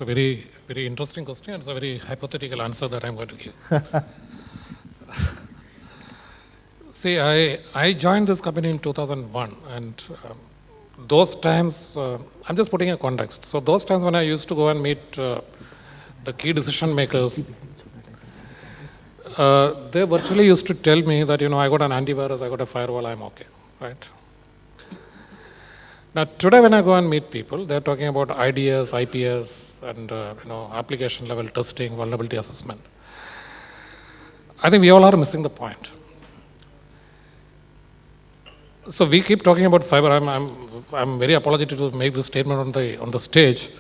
It's a very, very interesting question. It's a very hypothetical answer that I'm going to give. See, I joined this company in 2001, and those times, I'm just putting a context. So those times when I used to go and meet the key decision makers, they virtually used to tell me that, I got an antivirus, I got a firewall, I'm okay, right? Now, today when I go and meet people, they're talking about IDS, IPS, and application level testing, vulnerability assessment. I think we all are missing the point. So we keep talking about cyber. I'm very apologetic to make this statement on the stage.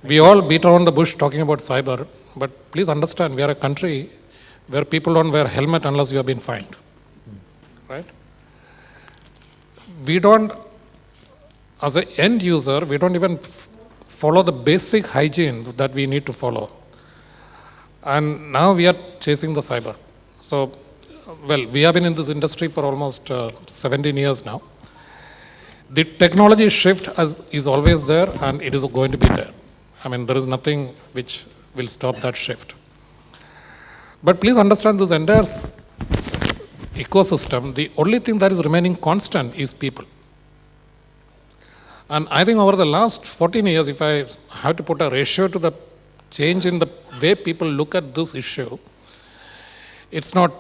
We all beat around the bush talking about cyber, but please understand, we are a country where people don't wear helmet unless you have been fined, right? We don't, as an end user, we don't even follow the basic hygiene that we need to follow. And now we are chasing the cyber. So, well, we have been in this industry for almost 17 years now. The technology shift is always there, and it is going to be there. I mean, there is nothing which will stop that shift. But please understand, this entire ecosystem, the only thing that is remaining constant is people. And I think over the last 14 years, if I have to put a ratio to the change in the way people look at this issue, it's not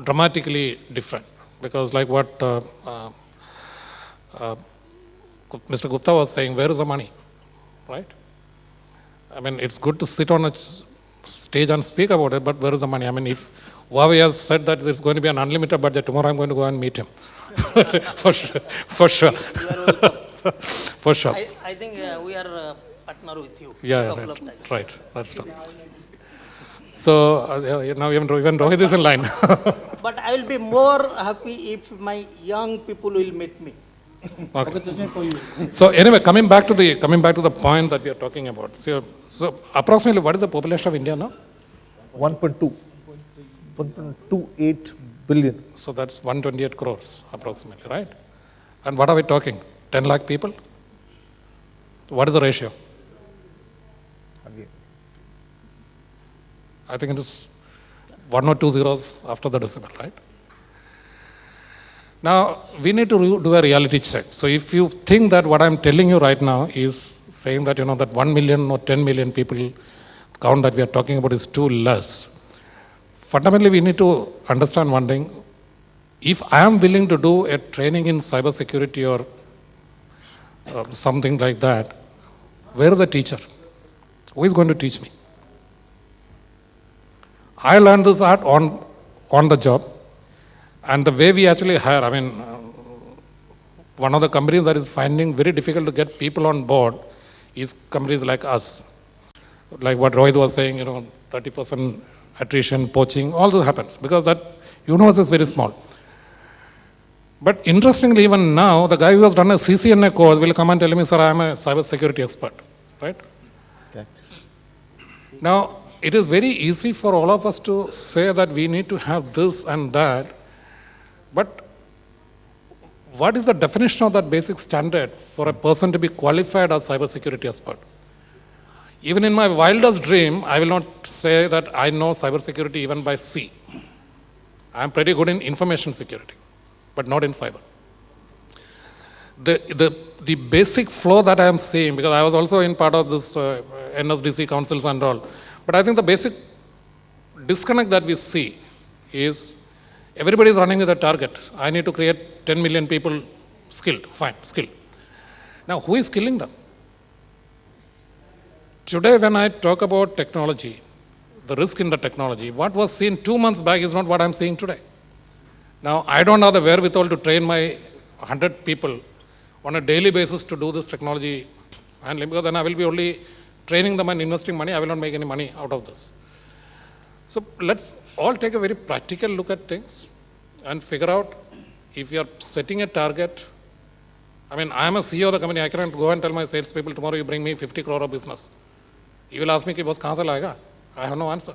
dramatically different. Because like what Mr. Gupta was saying, where is the money, right? I mean, it's good to sit on a stage and speak about it, but where is the money? I mean, if Huawei has said that there's going to be an unlimited budget, tomorrow I'm going to go and meet him. For sure. For sure. For sure. I think we are partner with you. Yeah, right. That's true. So now even Rohit is in line. But I will be more happy if my young people will meet me. Okay. So anyway, coming back to the point that we are talking about. So approximately, what is the population of India now? 1.28 billion. So that's 128 crores approximately, right? And what are we talking? 10 lakh people? What is the ratio? Again. I think it is 1 or 2 zeros after the decimal, right? Now, we need to do a reality check. So if you think that what I'm telling you right now is saying that, that 1 million or 10 million people count that we are talking about is too less, fundamentally, we need to understand one thing. If I am willing to do a training in cybersecurity or something like that, where is the teacher? Who is going to teach me? I learned this art on the job, and the way we actually hire, I mean, one of the companies that is finding very difficult to get people on board is companies like us. Like what Rohit was saying, 30% attrition, poaching, all this happens because that universe is very small. But interestingly, even now, the guy who has done a CCNA course will come and tell me, sir, I am a cybersecurity expert, right? Okay. Now, it is very easy for all of us to say that we need to have this and that, but what is the definition of that basic standard for a person to be qualified as cybersecurity expert? Even in my wildest dream, I will not say that I know cybersecurity even by C. I am pretty good in information security, but not in cyber. The basic flow that I am seeing, because I was also in part of this NSDC councils and all, but I think the basic disconnect that we see is everybody is running with a target. I need to create 10 million people skilled, fine, skilled. Now, who is skilling them? Today, when I talk about technology, the risk in the technology, what was seen 2 months back is not what I'm seeing today. Now, I don't have the wherewithal to train my 100 people on a daily basis to do this technology handling, because then I will be only training them and investing money. I will not make any money out of this. So let's all take a very practical look at things and figure out if you are setting a target. I mean, I am a CEO of the company. I cannot go and tell my salespeople, tomorrow you bring me 50 crore of business. You will ask me, boss, kahan se laega? I have no answer.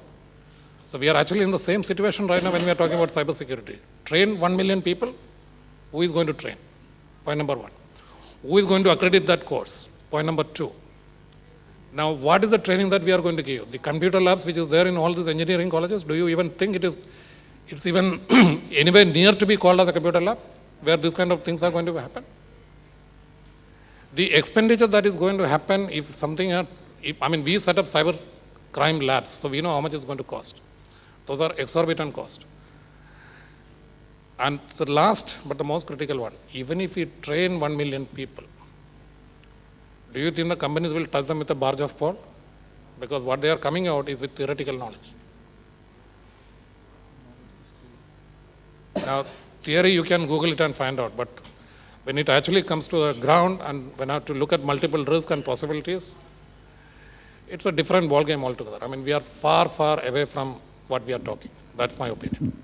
So we are actually in the same situation right now when we are talking about cybersecurity. Train 1 million people. Who is going to train? Point number one. Who is going to accredit that course? Point number two. Now, what is the training that we are going to give? The computer labs, which is there in all these engineering colleges, do you even think it's even anywhere near to be called as a computer lab, where these kind of things are going to happen? The expenditure that is going to happen if something, we set up cyber crime labs, so we know how much it's going to cost. Those are exorbitant costs. And the last, but the most critical one, even if we train 1 million people, do you think the companies will touch them with a barge of pearl? Because what they are coming out is with theoretical knowledge. Now, theory you can Google it and find out, but when it actually comes to the ground and when I have to look at multiple risks and possibilities, it's a different ballgame altogether. We are far, far away from what we are talking. That's my opinion.